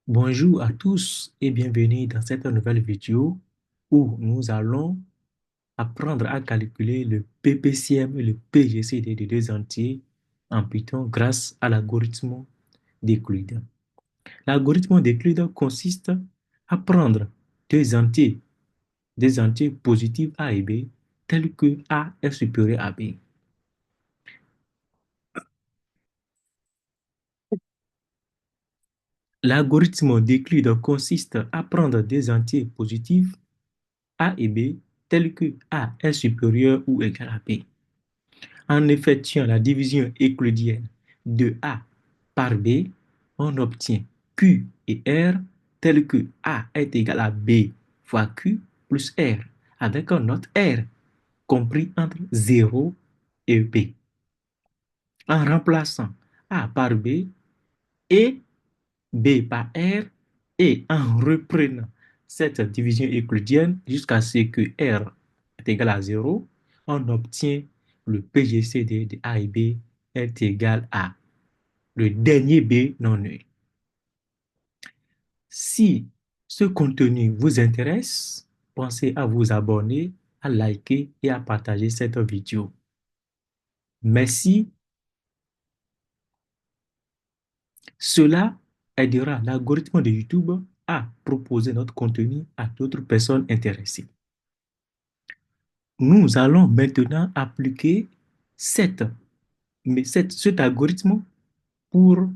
Bonjour à tous et bienvenue dans cette nouvelle vidéo où nous allons apprendre à calculer le PPCM et le PGCD de deux entiers en Python grâce à l'algorithme d'Euclide. L'algorithme d'Euclide consiste à prendre deux entiers, des entiers positifs A et B tels que A est supérieur à B. L'algorithme d'Euclide consiste à prendre des entiers positifs A et B tels que A est supérieur ou égal à B. En effectuant la division euclidienne de A par B, on obtient Q et R tel que A est égal à B fois Q plus R, avec un autre R compris entre 0 et B. En remplaçant A par B et B par R et en reprenant cette division euclidienne jusqu'à ce que R est égal à 0, on obtient le PGCD de A et B est égal à le dernier B non nul. Si ce contenu vous intéresse, pensez à vous abonner, à liker et à partager cette vidéo. Merci. Cela aidera l'algorithme de YouTube à proposer notre contenu à d'autres personnes intéressées. Nous allons maintenant appliquer cet algorithme pour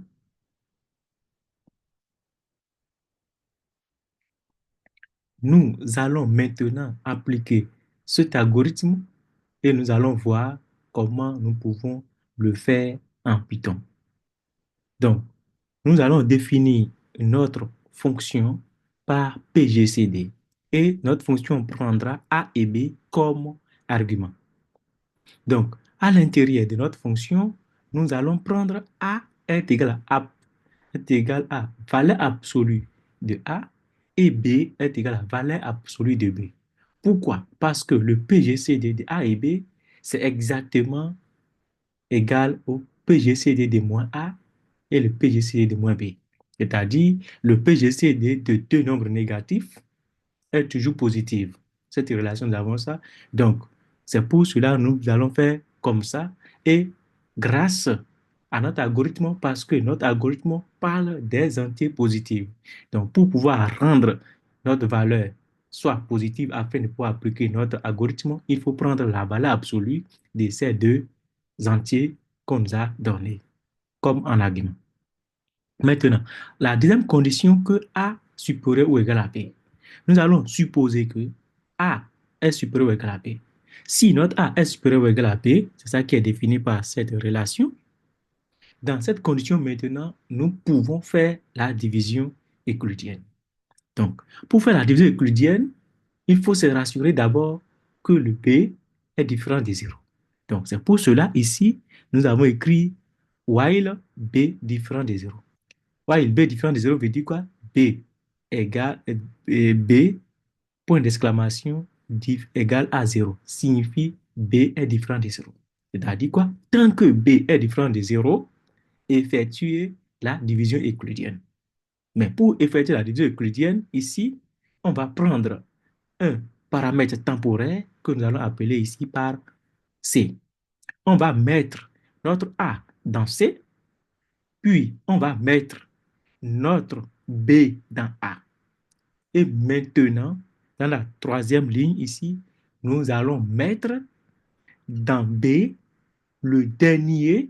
nous allons maintenant appliquer cet algorithme et nous allons voir comment nous pouvons le faire en Python. Donc, nous allons définir notre fonction par PGCD et notre fonction prendra A et B comme argument. Donc, à l'intérieur de notre fonction, nous allons prendre A est égal à A est égal à valeur absolue de A et B est égal à valeur absolue de B. Pourquoi? Parce que le PGCD de A et B, c'est exactement égal au PGCD de moins A et le PGCD de moins B. C'est-à-dire, le PGCD de deux nombres négatifs est toujours positive. Cette relation, nous avons ça. Donc, c'est pour cela que nous allons faire comme ça. Et grâce à notre algorithme, parce que notre algorithme parle des entiers positifs. Donc, pour pouvoir rendre notre valeur soit positive afin de pouvoir appliquer notre algorithme, il faut prendre la valeur absolue de ces deux entiers qu'on nous a donnés comme en argument. Maintenant, la deuxième condition que A supérieur ou égal à B. Nous allons supposer que A est supérieur ou égal à B. Si notre A est supérieur ou égal à B, c'est ça qui est défini par cette relation. Dans cette condition, maintenant, nous pouvons faire la division euclidienne. Donc, pour faire la division euclidienne, il faut se rassurer d'abord que le B est différent de 0. Donc, c'est pour cela, ici, nous avons écrit while B différent de 0. While B différent de 0 veut dire quoi? B égale B, point d'exclamation, égale à 0. Signifie B est différent de 0. C'est-à-dire quoi? Tant que B est différent de 0, effectuez la division euclidienne. Mais pour effectuer la division euclidienne, ici, on va prendre un paramètre temporaire que nous allons appeler ici par C. On va mettre notre A dans C, puis on va mettre notre B dans A. Et maintenant, dans la troisième ligne ici, nous allons mettre dans B le dernier,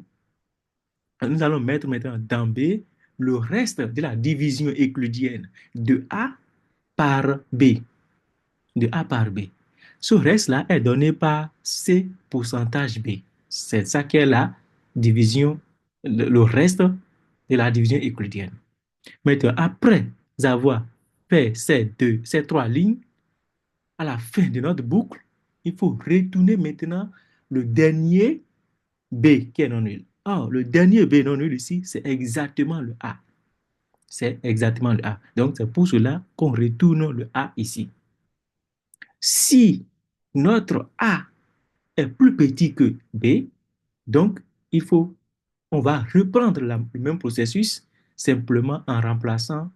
nous allons mettre maintenant dans B le reste de la division euclidienne de A par B. De A par B. Ce reste-là est donné par C pourcentage B. C'est ça qui est la division, le reste de la division euclidienne. Maintenant, après avoir fait ces trois lignes, à la fin de notre boucle, il faut retourner maintenant le dernier B qui est non nul. Or, le dernier B non nul ici, c'est exactement le A. C'est exactement le A. Donc, c'est pour cela qu'on retourne le A ici. Si notre A est plus petit que B, donc on va reprendre le même processus simplement en remplaçant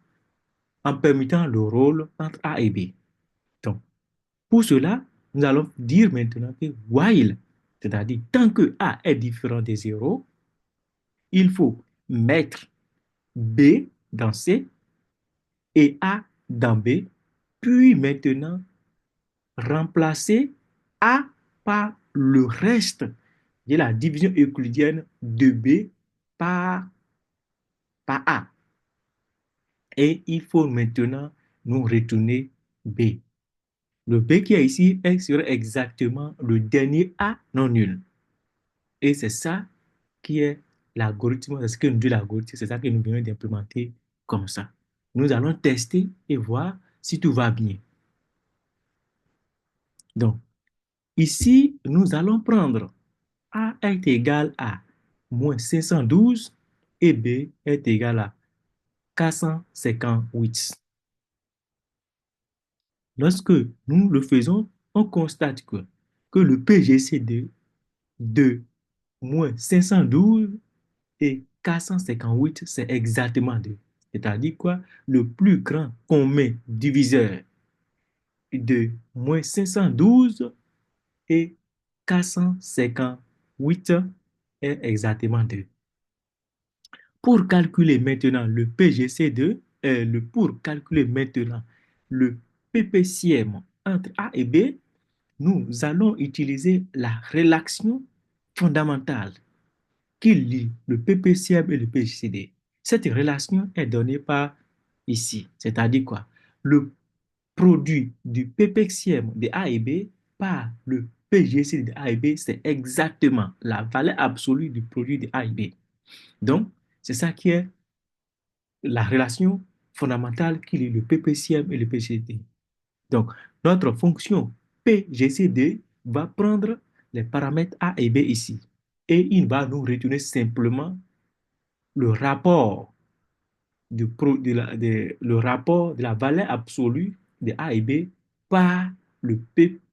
en permettant le rôle entre A et B. Donc, pour cela, nous allons dire maintenant que while, c'est-à-dire tant que A est différent de 0, il faut mettre B dans C et A dans B, puis maintenant remplacer A par le reste de la division euclidienne de B par, par A. Et il faut maintenant nous retourner B. Le B qui est ici sera exactement le dernier A non nul. Et c'est ça qui est l'algorithme, c'est ce que nous dit l'algorithme, c'est ça que nous venons d'implémenter comme ça. Nous allons tester et voir si tout va bien. Donc, ici, nous allons prendre A est égal à moins 512 et B est égal à 458. Lorsque nous le faisons, on constate que le PGCD de moins 512 et 458, c'est exactement 2. C'est-à-dire quoi? Le plus grand commun diviseur de moins 512 et 458 est exactement 2. Pour calculer maintenant le PGC2, pour calculer maintenant le PPCM entre A et B, nous allons utiliser la relation fondamentale qui lie le PPCM et le PGCD. Cette relation est donnée par ici, c'est-à-dire quoi? Le produit du PPCM de A et B par le PGCD de A et B, c'est exactement la valeur absolue du produit de A et B. Donc, c'est ça qui est la relation fondamentale qui lie le PPCM et le PGCD. Donc, notre fonction PGCD va prendre les paramètres A et B ici. Et il va nous retourner simplement le rapport le rapport de la valeur absolue de A et B par le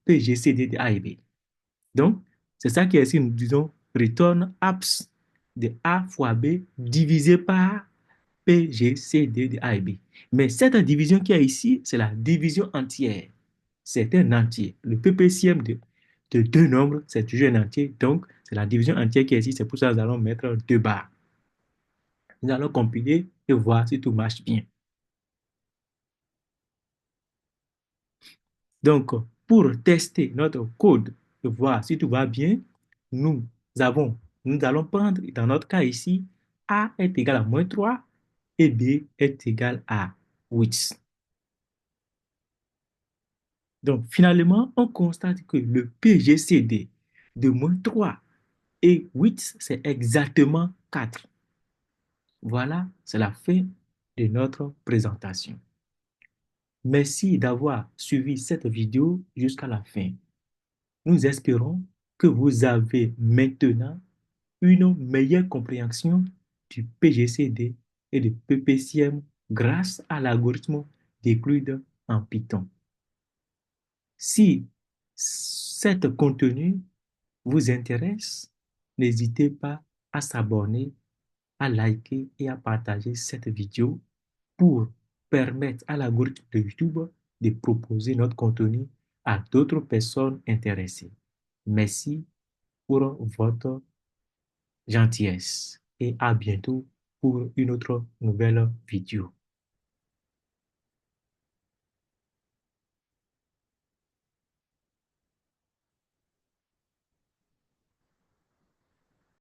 PGCD de A et B. Donc, c'est ça qui est ici, nous disons return abs de A fois B divisé par PGCD de A et B. Mais cette division qui est ici, c'est la division entière. C'est un entier. Le PPCM de deux nombres, c'est toujours un entier. Donc, c'est la division entière qui est ici. C'est pour ça que nous allons mettre deux barres. Nous allons compiler et voir si tout marche bien. Donc, pour tester notre code et voir si tout va bien, nous nous allons prendre, dans notre cas ici, A est égal à moins 3 et B est égal à 8. Donc, finalement, on constate que le PGCD de moins 3 et 8, c'est exactement 4. Voilà, c'est la fin de notre présentation. Merci d'avoir suivi cette vidéo jusqu'à la fin. Nous espérons que vous avez maintenant une meilleure compréhension du PGCD et du PPCM grâce à l'algorithme d'Euclide en Python. Si cet contenu vous intéresse, n'hésitez pas à s'abonner, à liker et à partager cette vidéo pour permettre à l'algorithme de YouTube de proposer notre contenu à d'autres personnes intéressées. Merci pour votre gentillesse et à bientôt pour une autre nouvelle vidéo.